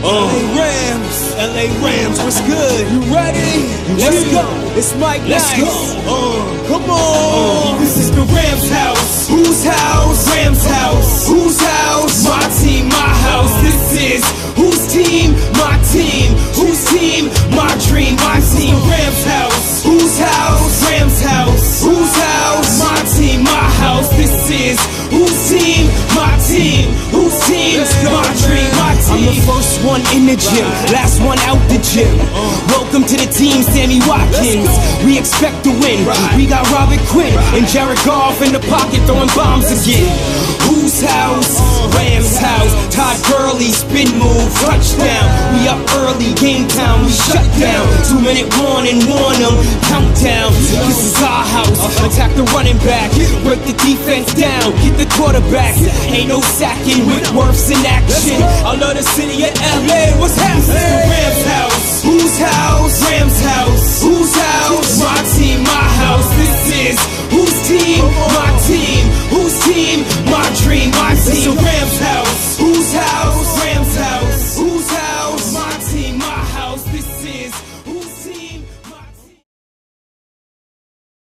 LA Rams, what's good? You ready? Let's go. It's Mike. Let's go. Come on. This is the Rams house. Whose house? Rams house. Whose house? My team, my house. This is whose team? My team. Whose team? My dream, my team. Rams house. Whose house? Rams house. Whose house? My team, my house. This is whose team? My team. Whose team? My dream, my team. I'm the first one in the gym, last one out the gym. Welcome to the team, Sammy Watkins. We expect to win. We got Robert Quinn and Jared Goff in the pocket throwing bombs again. Whose house? Rams house. Todd Gurley, spin move, touchdown. We up early, game time, we shut down. 2-minute warning, warn them, countdown. This is our house. Attack the running back, break the defense down, get the quarterback. Ain't no sacking, Whitworth's in action. I love the city of LA. What's happening? Rams house. Whose house? Rams house. Whose house? My team, my house. This is whose team? My